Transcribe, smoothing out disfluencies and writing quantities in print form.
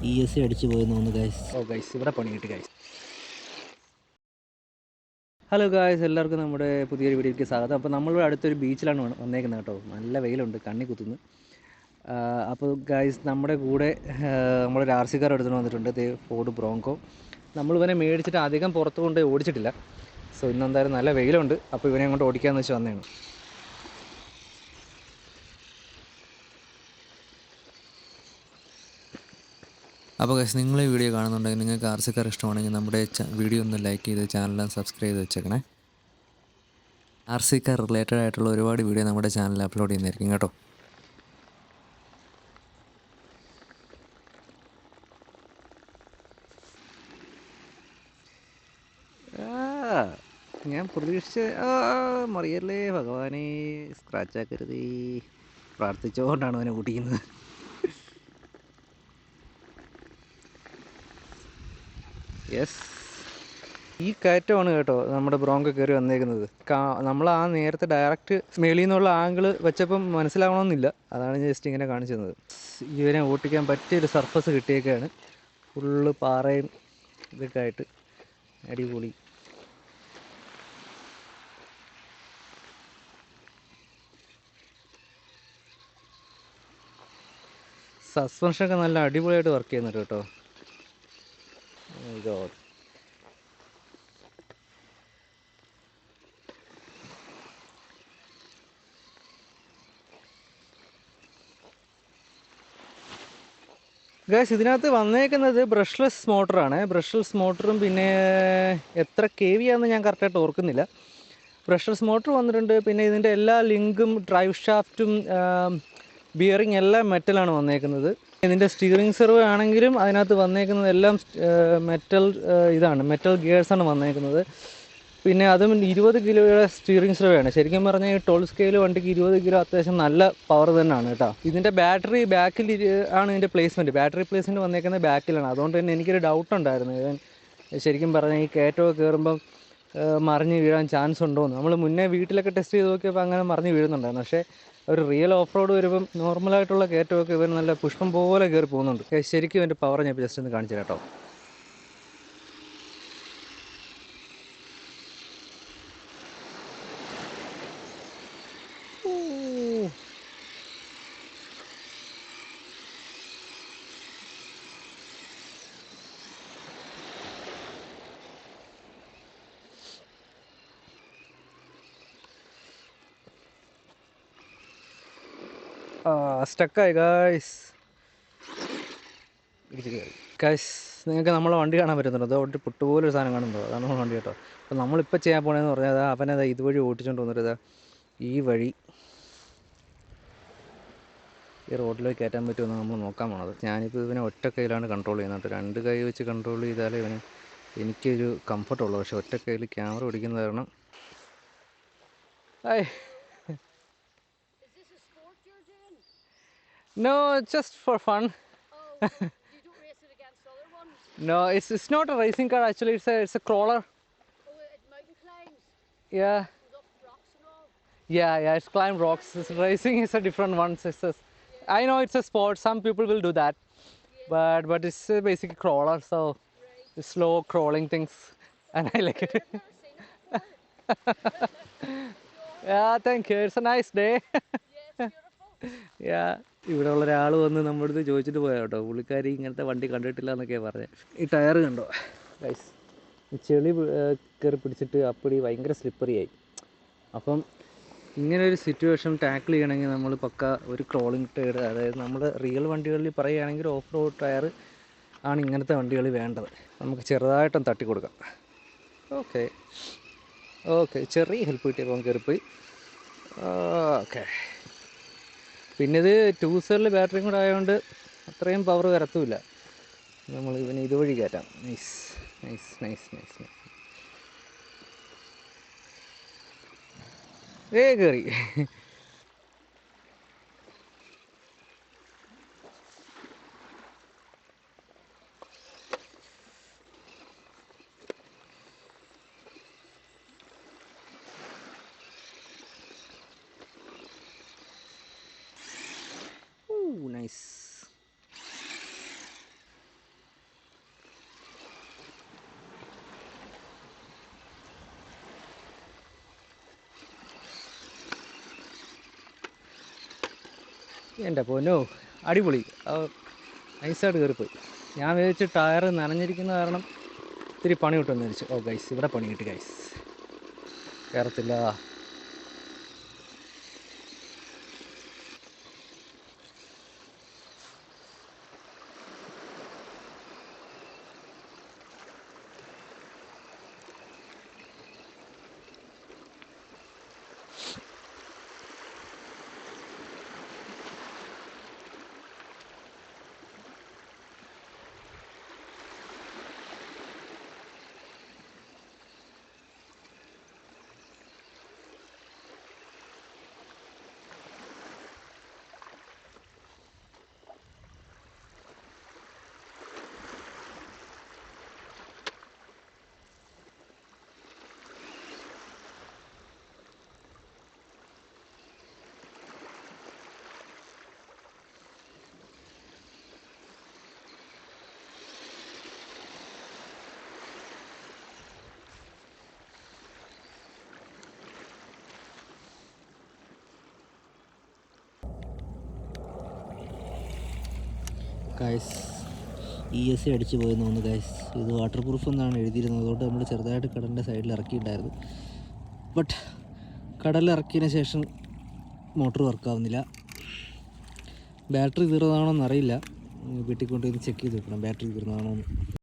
ESC അടിച്ചു പോയി തോന്നുന്നു ഗൈസ്. ഓ ഗൈസ്, ഇവിടെ പണി കിട്ടി ഗൈസ്. ഹലോ ഗായ്സ്, എല്ലാവർക്കും നമ്മുടെ പുതിയൊരു വീഡിയോയ്ക്ക് സ്വാഗതം. അപ്പോൾ നമ്മൾ അടുത്തൊരു ബീച്ചിലാണ് വന്നേക്കുന്നത് കേട്ടോ. നല്ല വെയിലുണ്ട്, കണ്ണി കുത്തുന്നു. അപ്പോൾ ഗായ്സ്, നമ്മുടെ കൂടെ നമ്മളൊരു RC കാർ എടുത്തുകൊണ്ട് വന്നിട്ടുണ്ട്, ഫോർഡ് ബ്രോങ്കോ. നമ്മൾ ഇവനെ മേടിച്ചിട്ട് അധികം പുറത്ത് കൊണ്ട് ഓടിച്ചിട്ടില്ല. സോ ഇന്നെന്തായാലും നല്ല വെയിലുണ്ട്, അപ്പോൾ ഇവനെ കൊണ്ട് ഓടിക്കാമെന്ന് വെച്ച് വന്നതാണ്. അപ്പോൾ ഗൈസ്, നിങ്ങൾ ഈ വീഡിയോ കാണുന്നുണ്ടെങ്കിൽ നിങ്ങൾക്ക് RC കാർ ഇഷ്ടമാണെങ്കിൽ നമ്മുടെ വീഡിയോ ഒന്ന് ലൈക്ക് ചെയ്ത് ചാനൽ സബ്സ്ക്രൈബ് ചെയ്ത് വെച്ചേക്കണേ. RC കാർ റിലേറ്റഡ് ആയിട്ടുള്ള ഒരുപാട് വീഡിയോ നമ്മുടെ ചാനലിൽ അപ്ലോഡ് ചെയ്യുന്നതായിരിക്കും കേട്ടോ. ഞാൻ പ്രതീക്ഷിച്ച മറിയല്ലേ ഭഗവാനെ, സ്ക്രാച്ചാക്കരുതേ, പ്രാർത്ഥിച്ചുകൊണ്ടാണ് അവനെ ഓടിക്കുന്നത്. യെസ്, ഈ കയറ്റമാണ് കേട്ടോ നമ്മുടെ ബ്രോങ്കോ കയറി വന്നേക്കുന്നത്. നമ്മൾ ആ നേരത്തെ ഡയറക്റ്റ് മേളിൽ നിന്നുള്ള ആംഗിൾ വെച്ചപ്പം മനസ്സിലാവണമെന്നില്ല, അതാണ് ജസ്റ്റ് ഇങ്ങനെ കാണിച്ചു തന്നത്. ഇവനെ ഓട്ടിക്കാൻ പറ്റിയൊരു സർഫസ് കിട്ടിയേക്കാണ്. ഫുള്ള് പാറയും ഇതൊക്കെ ആയിട്ട് അടിപൊളി. സസ്പെൻഷനൊക്കെ നല്ല അടിപൊളിയായിട്ട് വർക്ക് ചെയ്യുന്നുണ്ട് കേട്ടോ. ഗൈസ്, ഇതിനകത്ത് വന്നേക്കുന്നത് ബ്രഷ്ലെസ് മോട്ടറാണ്. ബ്രഷ്ലെസ് മോട്ടറും പിന്നെ എത്ര KV ആണെന്ന് ഞാൻ കറക്റ്റായിട്ട് ഓർക്കുന്നില്ല. ബ്രഷ്ലെസ് മോട്ടർ വന്നിട്ടുണ്ട്. പിന്നെ ഇതിൻ്റെ എല്ലാ ലിങ്കും ഡ്രൈവ് ഷാഫ്റ്റും ബിയറിങ് എല്ലാം മെറ്റലാണ് വന്നേക്കുന്നത്. ഇതിൻ്റെ സ്റ്റിയറിംഗ് സെർവ് ആണെങ്കിലും അതിനകത്ത് വന്നേക്കുന്നത് എല്ലാം ഇതാണ്, മെറ്റൽ ഗിയേഴ്സാണ് വന്നേക്കുന്നത്. പിന്നെ അതും 20 കിലോയുടെ സ്റ്റിയറിംഗ് സെർവയാണ്. ശരിക്കും പറഞ്ഞാൽ ഈ 12 സ്കെയിൽ വണ്ടിക്ക് 20 കിലോ അത്യാവശ്യം നല്ല പവർ തന്നെയാണ് കേട്ടോ. ഇതിൻ്റെ ബാറ്ററി ബാക്കിൽ ആണ് ഇതിൻ്റെ പ്ലേസ്മെൻറ്റ്. ബാറ്ററി പ്ലേസ്മെൻറ്റ് വന്നേക്കുന്നത് ബാക്കിലാണ്. അതുകൊണ്ട് തന്നെ എനിക്കൊരു ഡൗട്ട് ഉണ്ടായിരുന്നു, ഇവൻ ശരിക്കും പറഞ്ഞാൽ ഈ കയറ്റമൊക്കെ കയറുമ്പം മറിഞ്ഞ് വീഴാൻ ചാൻസ് ഉണ്ടോയെന്ന്. നമ്മൾ മുന്നേ വീട്ടിലൊക്കെ ടെസ്റ്റ് ചെയ്ത് നോക്കിയപ്പോൾ അങ്ങനെ മറിഞ്ഞ് വീഴുന്നുണ്ടായിരുന്നു. പക്ഷേ ഒരു റിയൽ ഓഫ് റോഡ് വരുമ്പം നോർമലായിട്ടുള്ള കയറ്റമൊക്കെ ഇവൻ നല്ല പുഷ്പം പോലെ കയറി പോകുന്നുണ്ട്. ശരിക്കും എൻ്റെ പവർ ഞാൻ ജസ്റ്റ് ഒന്ന് കാണിച്ചു കേട്ടോ. സ്റ്റക്കായി ഗായ്സ്. ഗായ്സ്, നിങ്ങൾക്ക് നമ്മളെ വണ്ടി കാണാൻ പറ്റുന്നുണ്ടോ? അതോ പുട്ടുപോലൊരു സാധനം കാണുന്നുണ്ടോ? അതാണ് നമ്മൾ വണ്ടി കേട്ടോ. അപ്പോൾ നമ്മളിപ്പോൾ ചെയ്യാൻ പോകണമെന്ന് പറഞ്ഞാൽ അവനത് ഇതുവഴി ഓടിച്ചുകൊണ്ട് വന്നിട്ട് ഈ വഴി ഈ റോഡിലേക്ക് കയറ്റാൻ പറ്റുമെന്ന് നമ്മൾ നോക്കാൻ പോണത്. ഞാനിപ്പോൾ ഇവനെ ഒറ്റ കയ്യിലാണ് കൺട്രോൾ ചെയ്യുന്നത്. 2 കൈ വെച്ച് കൺട്രോൾ ചെയ്താലേ ഇവന് എനിക്കൊരു കംഫർട്ടുള്ളൂ. പക്ഷേ ഒറ്റ കയ്യിൽ ക്യാമറ പിടിക്കുന്ന കാരണം No, just for fun. Oh, you don't race it against other ones? No, it's not a racing car actually. It's a crawler. Oh, it mountain climbs. Yeah. Goes up rocks and all. Yeah. It's climb rocks. Racing is a different one. I know it's a sport. Some people will do that, but it's a basic crawler. So Right. it's slow crawling things, and I like it. I've never seen it before. Yeah, thank you. It's a nice day. Yeah, it's beautiful. Yeah. ഇവിടെ ഉള്ള ഒരാൾ വന്ന് നമ്മുടെ അടുത്ത് ചോദിച്ചിട്ട് പോയാ കേട്ടോ. പുള്ളിക്കാരി ഇങ്ങനത്തെ വണ്ടി കണ്ടിട്ടില്ല എന്നൊക്കെയാണ് പറഞ്ഞത്. ഈ ടയർ കണ്ടോ ഗൈസ്, ചെളി കയറി പിടിച്ചിട്ട് അപ്പടി ഭയങ്കര സ്ലിപ്പറിയായി. അപ്പം ഇങ്ങനൊരു സിറ്റുവേഷൻ ടാക്കിൾ ചെയ്യണമെങ്കിൽ നമ്മൾ പക്ക ഒരു ക്രോളിംഗ് ടയർ, അതായത് നമ്മുടെ റിയൽ വണ്ടികളിൽ പറയുകയാണെങ്കിൽ ഓഫ് റോഡ് ടയർ ആണ് ഇങ്ങനത്തെ വണ്ടികൾ വേണ്ടത്. നമുക്ക് ചെറുതായിട്ടൊന്ന് തട്ടി കൊടുക്കാം. ഓക്കെ ചെറിയ ഹെൽപ്പ് കിട്ടിയപ്പോൾ കയറിപ്പോയി. ഓക്കെ, പിന്നെ ഇത് 2 സെല്ലിൽ ബാറ്ററിയും കൂടെ ആയതുകൊണ്ട് അത്രയും പവർ വരത്തുമില്ല. നമ്മൾ ഇവന് ഇതുവഴി കയറ്റാം. നൈസ്. കയറി. നൈസ്. എൻ്റെ പൊന്നോ അടിപൊളി. നൈസായിട്ട് കയറിപ്പോയി. ഞാൻ വിചാരിച്ച് ടയർ നനഞ്ഞിരിക്കുന്ന കാരണം ഇത്തിരി പണി കിട്ടുമെന്ന് വിചാരിച്ചു. ഓ ഗൈസ്, ഇവിടെ പണി കിട്ടി ഗൈസ്, കയറത്തില്ല. ഗൈസ്, ESC അടിച്ച് പോയെന്ന് തോന്നുന്നു ഗൈസ്. ഇത് വാട്ടർ പ്രൂഫ് എന്നാണ് എഴുതിയിരുന്നത്. അതുകൊണ്ട് നമ്മൾ ചെറുതായിട്ട് കടലിൻ്റെ സൈഡിൽ ഇറക്കിയിട്ടുണ്ടായിരുന്നു. ബട്ട് കടലിൽ ഇറക്കിയതിന് ശേഷം മോട്ടർ വർക്കാവുന്നില്ല. ബാറ്ററി തീർന്നതാണോ എന്നറിയില്ല. വീട്ടിൽ കൊണ്ടുപോയി ചെക്ക് ചെയ്ത് നോക്കണം ബാറ്ററി തീർന്നതാണോ എന്ന്.